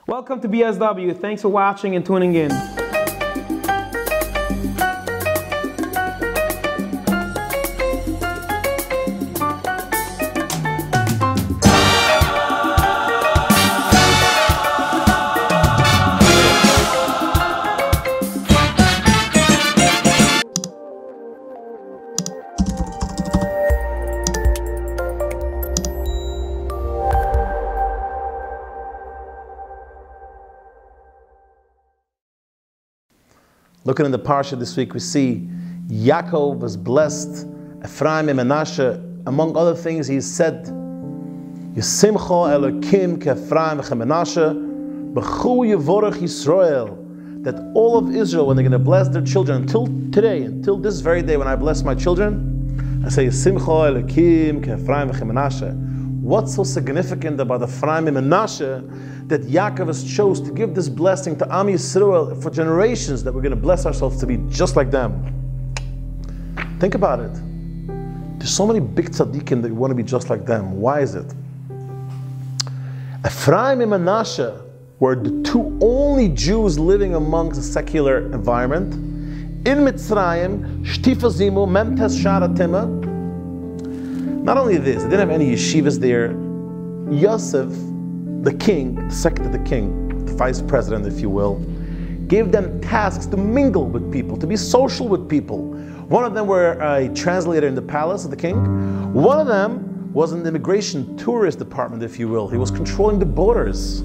Welcome to BSW. Thanks for watching and tuning in. Looking in the parsha this week, we see Yaakov was blessed, Ephraim and Menashe. Among other things, he said, Yisimcha Elokim ke'Ephraim ke'Menashe, B'chu Yevorach Yisrael, that all of Israel, when they're going to bless their children, until today, until this very day when I bless my children, I say, Yisimcha Elokim ke'Ephraim ke'Menashe. What's so significant about Ephraim and Menashe that Yaakov has chose to give this blessing to Am Yisrael for generations, that we're going to bless ourselves to be just like them? Think about it. There's so many big tzaddikim that want to be just like them. Why is it? Ephraim and Menashe were the two only Jews living amongst a secular environment. In Mitzrayim, Shtifa Zimu, Memtes Sharatima. Not only this, they didn't have any yeshivas there. Yosef, the king, the second to the king, the vice president, if you will, gave them tasks to mingle with people, to be social with people. One of them were a translator in the palace of the king. One of them was in the immigration tourist department, if you will. He was controlling the borders.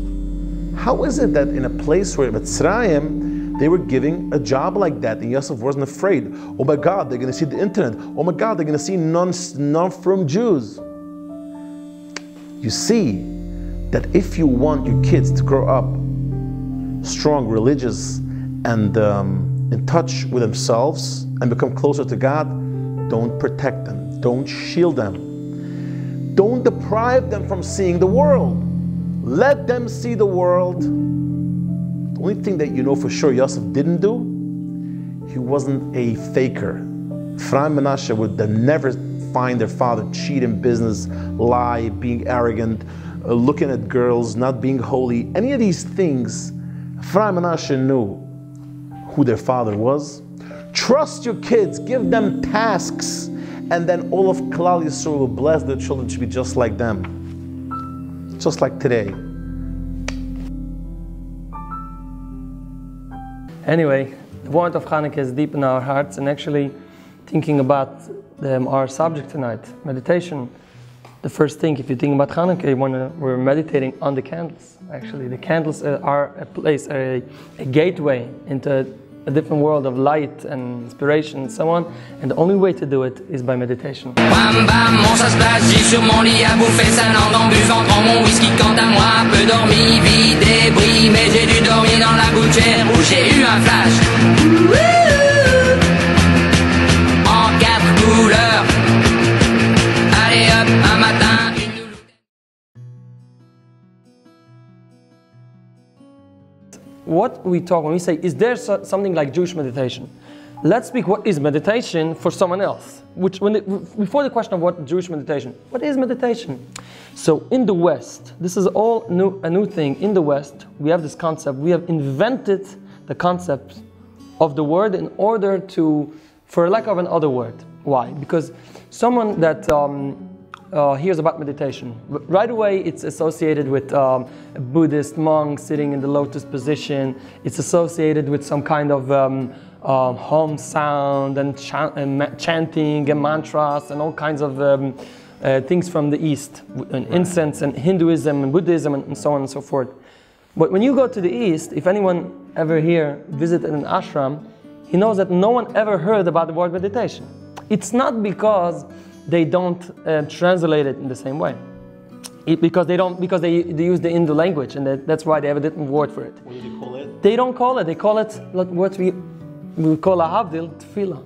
How is it that in a place where Mitzrayim, they were giving a job like that, and Yosef wasn't afraid? Oh my God, they're going to see the internet. Oh my God, they're going to see non-from Jews. You see that if you want your kids to grow up strong, religious, and in touch with themselves and become closer to God, don't protect them. Don't shield them. Don't deprive them from seeing the world. Let them see the world. The only thing that you know for sure Yosef didn't do, he wasn't a faker. Ephraim and Menashe would never find their father cheat in business, lie, being arrogant, looking at girls, not being holy. Any of these things, Ephraim and Menashe knew who their father was. Trust your kids, give them tasks, and then all of Klal Yisrael will bless their children to be just like them. Just like today. Anyway, the warmth of Hanukkah is deep in our hearts, and actually thinking about our subject tonight, meditation. The first thing, if you think about Hanukkah, we're meditating on the candles. Actually, the candles are a gateway into a different world of light and inspiration and so on. And the only way to do it is by meditation. Bam bam, mon chasse place, j'ai sur mon lit à bouffer sa langue en buvant, prends mon whisky quant à moi, peu dormi, vie débris, mais j'ai dû dormir dans la gouttière où j'ai eu un flash. En 4 couleurs, allez hop, un matin, une louloute. What we talk when we say, is there something like Jewish meditation? Let's speak what is meditation for someone else. Before the question of what Jewish meditation, what is meditation? So in the West, this is all a new thing. In the West, we have this concept. We have invented the concept of the word in order to, for lack of another word. Why? Because someone that hears about meditation, right away it's associated with a Buddhist monk sitting in the lotus position. It's associated with some kind of home sound and chanting and mantras and all kinds of things from the East, and incense and Hinduism and Buddhism and so on and so forth. But when you go to the East, if anyone ever here visited an ashram, he knows that no one ever heard about the word meditation. It's not because they don't translate it in the same way. Because they use the Hindu language, and that's why they have a different word for it. What do they call it? They don't call it. They call it what we call a havdil, tefillah,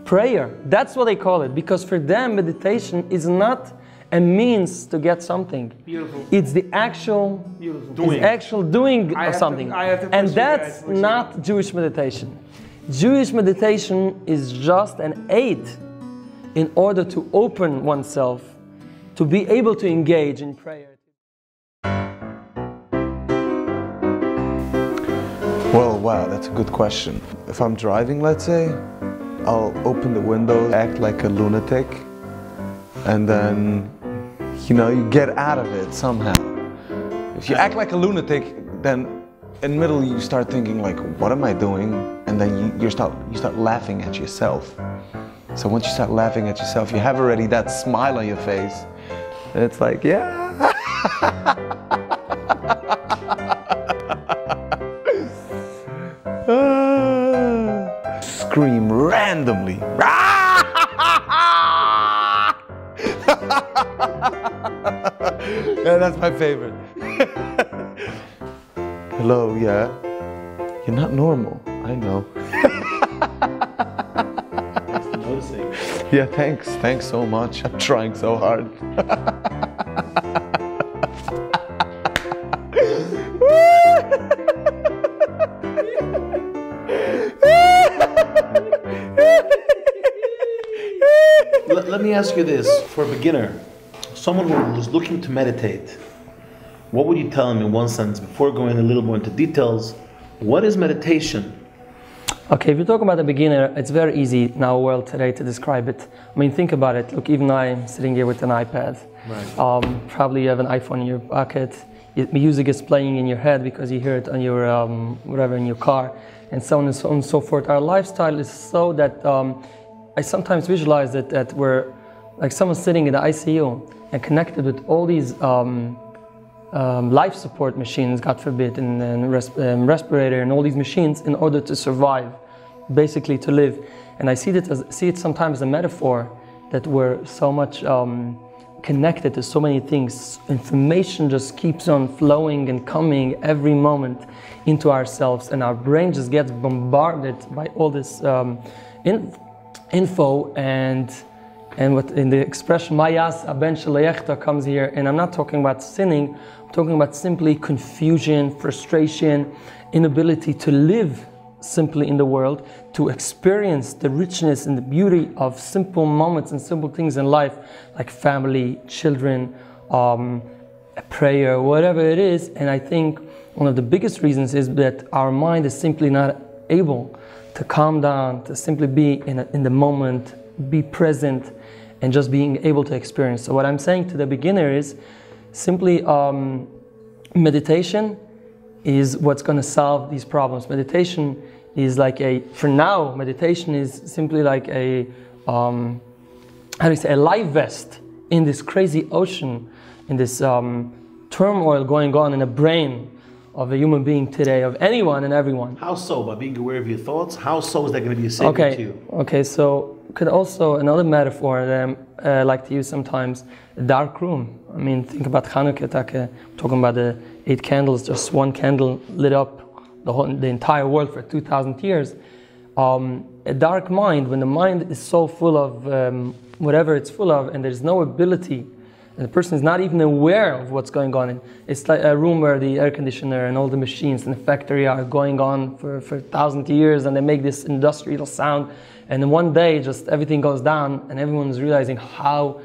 prayer. That's what they call it. Because for them, meditation is not a means to get something. Beautiful. It's the actual doing of something, and that's not Jewish meditation. Jewish meditation is just an aid in order to open oneself, to be able to engage in prayer. Well, wow, that's a good question. If I'm driving, let's say, I'll open the window, act like a lunatic, and then, you get out of it somehow. If you act like a lunatic, then in the middle you start thinking like, what am I doing? And then you start laughing at yourself. So once you start laughing at yourself, you have already that smile on your face. And it's like, yeah. Scream randomly. Yeah, that's my favorite. Hello, yeah. You're not normal, I know. Thanks for noticing. Yeah, thanks so much. I'm trying so hard. Let me ask you this, for a beginner, someone who is looking to meditate, what would you tell him in one sentence, before going a little more into details, what is meditation? Okay, if you talk about a beginner, it's very easy in our world today to describe it. I mean, think about it. Look, even I'm sitting here with an iPad. Right. Probably you have an iPhone in your pocket. Music is playing in your head because you hear it on your, whatever, in your car, and so on and so on and so forth. Our lifestyle is so that I sometimes visualize that we're like someone sitting in the ICU and connected with all these life support machines, God forbid, and respirator and all these machines in order to survive, basically to live. And I see it sometimes as a metaphor that we're so much connected to so many things. Information just keeps on flowing and coming every moment into ourselves, and our brain just gets bombarded by all this info, and what in the expression Mayas Aben Shalayechta comes here, and I'm not talking about sinning, I'm talking about simply confusion, frustration, inability to live simply in the world, to experience the richness and the beauty of simple moments and simple things in life, like family, children, a prayer, whatever it is. And I think one of the biggest reasons is that our mind is simply not able to calm down, to simply be in the moment, be present, and just being able to experience. So what I'm saying to the beginner is simply meditation is what's going to solve these problems. Meditation is like for now, meditation is simply like a life vest in this crazy ocean, in this turmoil going on in the brain of a human being today, of anyone and everyone. How so? By being aware of your thoughts? How so is that going to be a savior to you? Okay, so could also, another metaphor that I like to use sometimes, a dark room. I mean, think about Hanukkah, talking about the 8 candles, just one candle lit up the entire world for 2,000 years. A dark mind, when the mind is so full of whatever it's full of, and there's no ability, and the person is not even aware of what's going on. It's like a room where the air conditioner and all the machines in the factory are going on for 1,000 years, and they make this industrial sound. And then one day, just everything goes down, and everyone's realizing how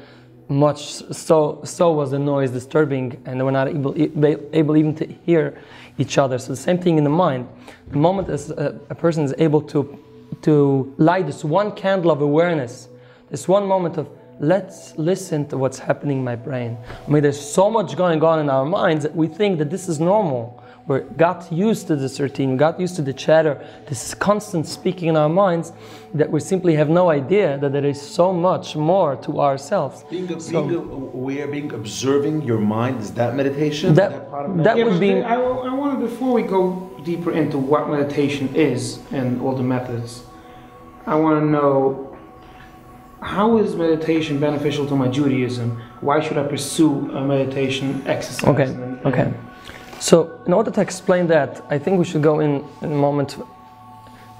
much so was the noise disturbing, and they were not able even to hear each other. So the same thing in the mind. The moment as a person is able to light this one candle of awareness, this one moment of, let's listen to what's happening in my brain. I mean, there's so much going on in our minds that we think that this is normal. We got used to this routine, got used to the chatter, this constant speaking in our minds, that we simply have no idea that there is so much more to ourselves. Being aware, being observing your mind, is that meditation? That would be... I want to, before we go deeper into what meditation is and all the methods, I want to know, how is meditation beneficial to my Judaism? Why should I pursue a meditation exercise? Okay. So in order to explain that, I think we should go in a moment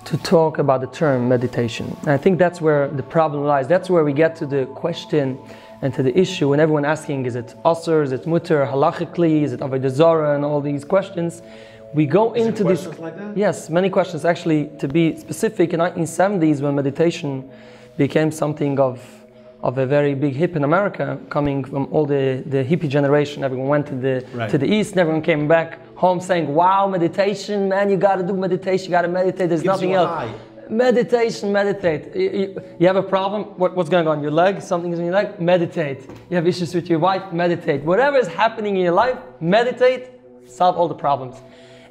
to talk about the term meditation. And I think that's where the problem lies. That's where we get to the question and to the issue, when everyone asking, is it asur, is it mutter, halachically, is it avodah zarah, and all these questions. We go into these... like that? Yes, many questions. Actually, to be specific, in the 1970s, when meditation became something of a very big hip in America, coming from all the hippie generation. Everyone went to the east, and everyone came back home saying, wow, meditation, man, you got to do meditation, you got to meditate, there's nothing else. High. Meditation, meditate. You have a problem, what's going on? Your leg, something is in your leg, meditate. You have issues with your wife, meditate. Whatever is happening in your life, meditate, solve all the problems.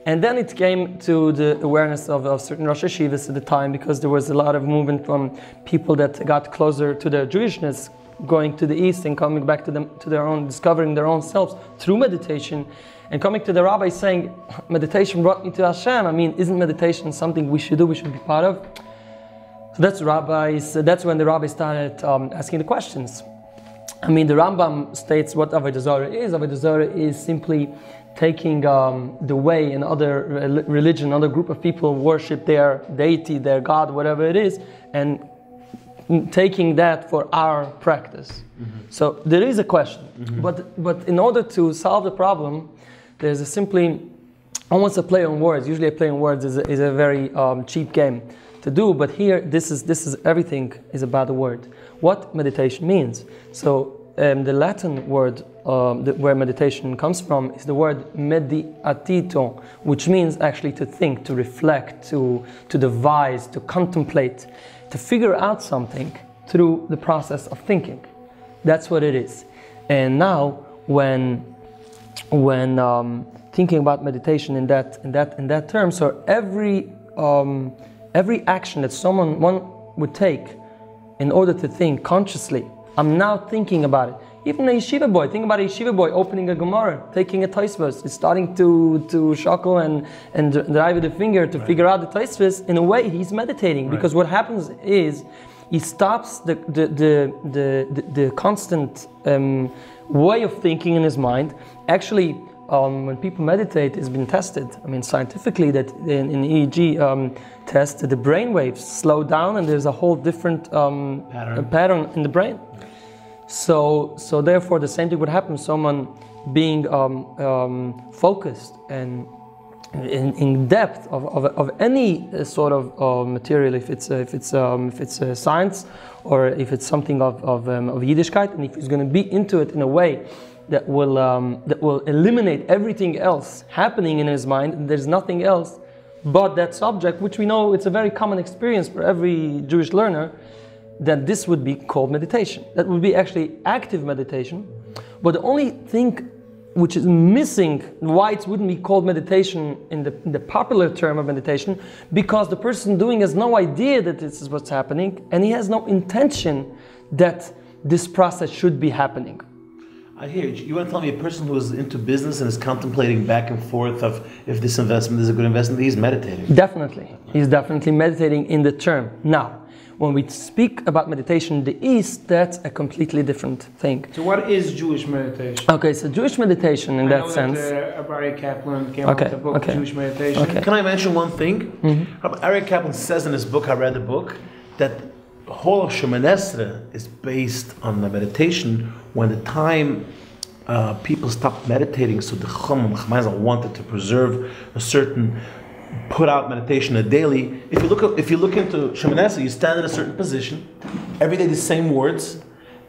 And then it came to the awareness of certain Rosh Hashivas at the time, because there was a lot of movement from people that got closer to their Jewishness, going to the East and coming back to their own, discovering their own selves through meditation, and coming to the rabbi saying, meditation brought me to Hashem. I mean, isn't meditation something we should do, we should be part of? So that's when the rabbis started asking the questions. I mean, the Rambam states what Avodah Zarah is. Avodah Zarah is simply taking the way another religion, another group of people worship their deity, their God, whatever it is, and taking that for our practice. So there is a question, but in order to solve the problem, there's a simply almost a play on words. Usually a play on words is a very cheap game to do, but here this is everything is about the word. What meditation means. So the Latin word where meditation comes from is the word meditatito, which means actually to think, to reflect, to devise, to contemplate, to figure out something through the process of thinking. That's what it is. And now when thinking about meditation in that term, so every action that one would take in order to think consciously, I'm now thinking about it. Even a yeshiva boy, think about a yeshiva boy opening a Gemara, taking a Tosfos, is starting to shackle and drive with the finger to figure out the Tosfos. In a way, he's meditating, because what happens is he stops the constant way of thinking in his mind. Actually, when people meditate, it's been tested. I mean, scientifically, that in EEG test, the brain waves slow down, and there's a whole different pattern in the brain. So therefore, the same thing would happen. Someone being focused and in depth of any sort of material, if it's science, or if it's something of Yiddishkeit, and if he's going to be into it in a way that will eliminate everything else happening in his mind, and there's nothing else but that subject, which we know it's a very common experience for every Jewish learner, that this would be called meditation. That would be actually active meditation. But the only thing which is missing, why it wouldn't be called meditation in the popular term of meditation, because the person doing has no idea that this is what's happening, and he has no intention that this process should be happening. I hear you. You want to tell me a person who is into business and is contemplating back and forth of if this investment is a good investment, he's meditating? Definitely. He's definitely meditating in the term. Now, when we speak about meditation in the East, that's a completely different thing. So what is Jewish meditation? Okay, so Jewish meditation in that sense. Ari Kaplan came out with a book of Jewish meditation. Okay. Can I mention one thing? Ari Kaplan says in his book, I read the book, that the whole of Shemoneh Esrei is based on the meditation. When the time people stopped meditating, so the Chacham wanted to preserve a certain put out meditation a daily. If you look into Shemoneh Esrei, you stand in a certain position, every day the same words,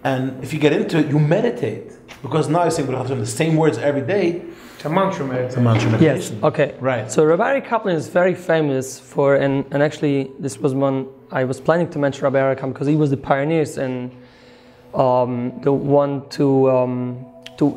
and if you get into it, you meditate, because now you're saying the same words every day. It's a mantra meditation. It's a mantra meditation. Yes. Okay. Right. So Rabbi Ari Kaplan is very famous for, and actually this was one I was planning to mention Rabbi Ari Kaplan because he was the pioneers and the one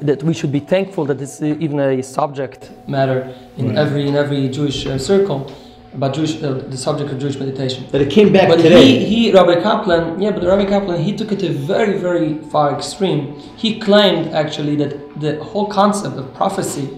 that we should be thankful that this is even a subject matter in every Jewish circle about the subject of Jewish meditation. But it came back but today. Rabbi Kaplan, he took it to a very, very far extreme. He claimed actually that the whole concept of prophecy,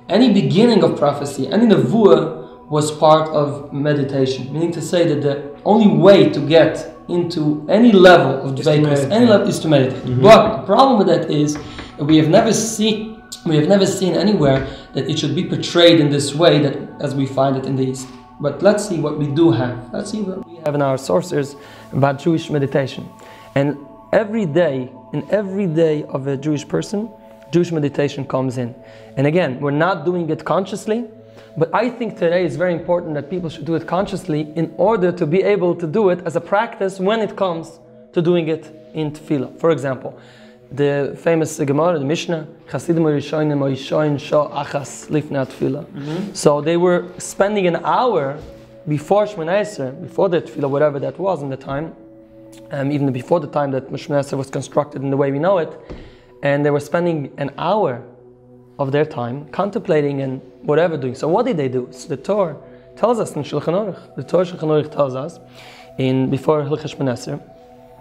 any beginning of prophecy, any nevuah was part of meditation. Meaning to say that the only way to get into any level of dveikus, any level, is to meditate. But the problem with that is that we have never seen anywhere that it should be portrayed in this way that as we find it in the East. But let's see what we do have. Let's see what we have in our sources about Jewish meditation. And every day of a Jewish person, Jewish meditation comes in. And again, we're not doing it consciously, but I think today it's very important that people should do it consciously in order to be able to do it as a practice when it comes to doing it in tefillah. For example, the famous Gemara, the Mishnah, Chasidim Rishonim Rishoin Sho Achas Lifnei Tefillah. So they were spending an hour before Shemoneh Esrei, before the Tefillah, whatever that was in the time, even before the time that Shemoneh Esrei was constructed in the way we know it, and they were spending an hour of their time contemplating and whatever doing. So what did they do? So the Torah tells us in Shulchan Aruch, the Torah Shulchan Aruch tells us before Hilchos Shemoneh Esrei,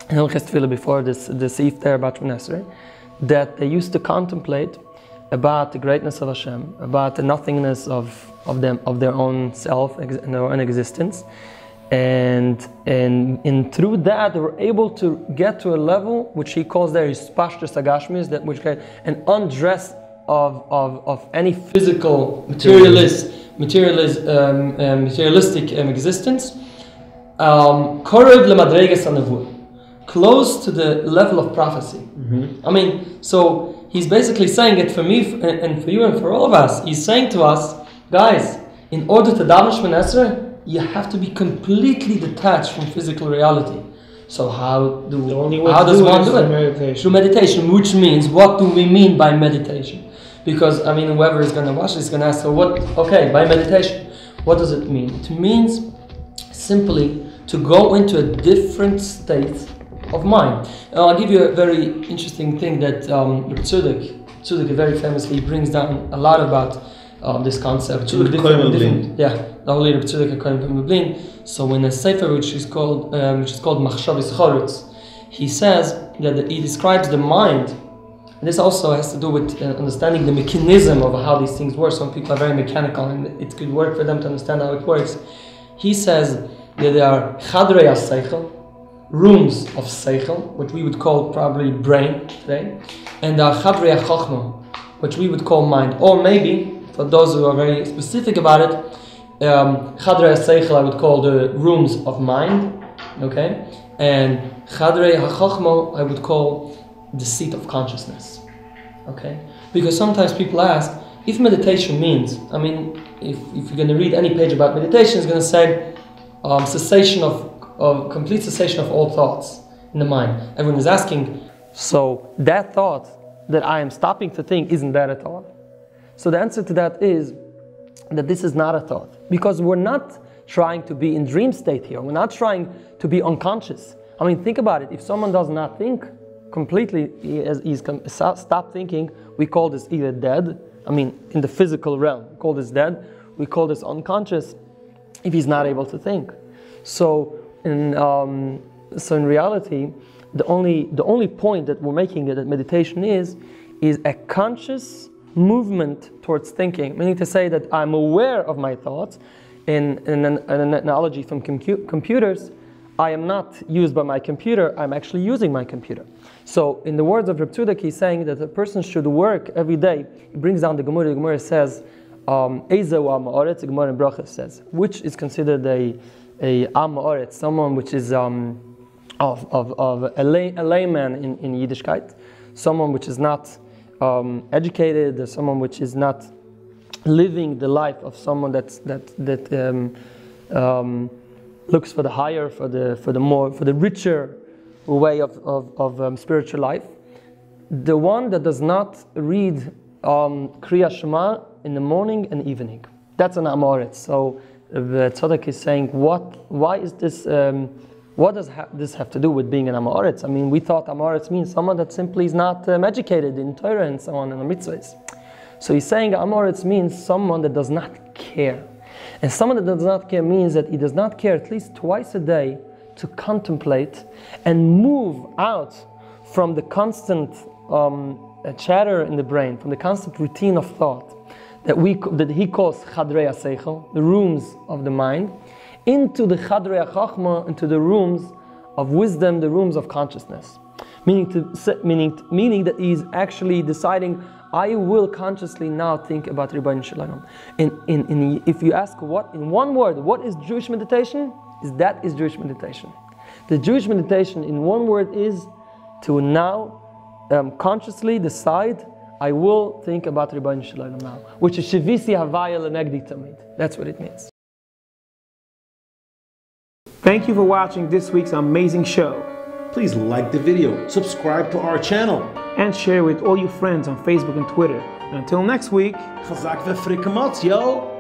and Hilchos Tefillah before the Seif there about Shemoneh Esrei, that they used to contemplate about the greatness of Hashem, about the nothingness of them, of their own self and their own existence, and through that they were able to get to a level which he calls there Hispashtus Agashmis, that which kind an undress of any physical materialistic existence, close to the level of prophecy. I mean, so he's basically saying it for me and for you and for all of us. He's saying to us, guys, in order to daven Shemoneh Esrei, you have to be completely detached from physical reality. So how does one do it? Meditation. Through meditation, which means, what do we mean by meditation? Because, I mean, whoever is going to watch this is going to ask, so what, okay, by meditation, what does it mean? It means simply to go into a different state of mind. I'll give you a very interesting thing that Tzudek very famously brings down a lot about this concept. The holy Reb Tzudek HaKohen Lublin. So in a sefer which is called Machshavos Choretz, he says that he describes the mind, and this also has to do with understanding the mechanism of how these things work. Some people are very mechanical, and it could work for them to understand how it works. He says that there are Chadrei HaSeichel, rooms of Seichel, which we would call probably brain today, and there are Chadrei HaChochma, which we would call mind, or maybe, for those who are very specific about it, Chadrei HaSeichel I would call the rooms of mind, okay? And Chadrei HaChochma I would call the seat of consciousness, okay? Because sometimes people ask, if meditation means, I mean, if you're going to read any page about meditation, it's going to say complete cessation of all thoughts in the mind. Everyone is asking, so that thought that I am stopping to think, isn't that a thought? So the answer to that is that this is not a thought, because we're not trying to be in dream state here. We're not trying to be unconscious. I mean, think about it. If someone does not think completely, he's stopped thinking, we call this either dead. I mean, in the physical realm, we call this dead. We call this unconscious if he's not able to think. So in reality, the only point that we're making that meditation is a conscious movement towards thinking, meaning to say that I'm aware of my thoughts. In an analogy from computers, I am not used by my computer, I'm actually using my computer. So in the words of Reb Tzudek, he's saying that a person should work every day. He brings down the Gemara says, Eizeu Am Ha'aretz, the Gemara in Brachos says, which is considered a Am Ha'aretz, someone which is of a layman in Yiddishkeit, someone which is not educated, or someone which is not living the life of someone that looks for the higher, for the richer way of spiritual life. The one that does not read Kriya Shema in the morning and evening, that's an Am Ha'aretz. So the Tzaddik is saying, why is this? What does this have to do with being an Am Ha'aretz? I mean, we thought Am Ha'aretz means someone that simply is not educated in Torah and so on and the mitzvahs. So he's saying Am Ha'aretz means someone that does not care. And someone that does not care means that he does not care at least twice a day to contemplate and move out from the constant chatter in the brain, from the constant routine of thought that he calls Chadrei HaSeichel, the rooms of the mind, into the Chadrei HaChochma, into the rooms of wisdom, the rooms of consciousness. Meaning that he's actually deciding, I will consciously now think about Ribono Shel Olam. If you ask in one word, what is Jewish meditation? That is Jewish meditation. The Jewish meditation in one word is to now consciously decide, I will think about Ribono Shel Olam now, which is Shivisi Havaya Lenegdi Tamid. That's what it means. Thank you for watching this week's amazing show. Please like the video, subscribe to our channel. and share with all your friends on Facebook and Twitter. And until next week, Chazak v'frikamatz, yo!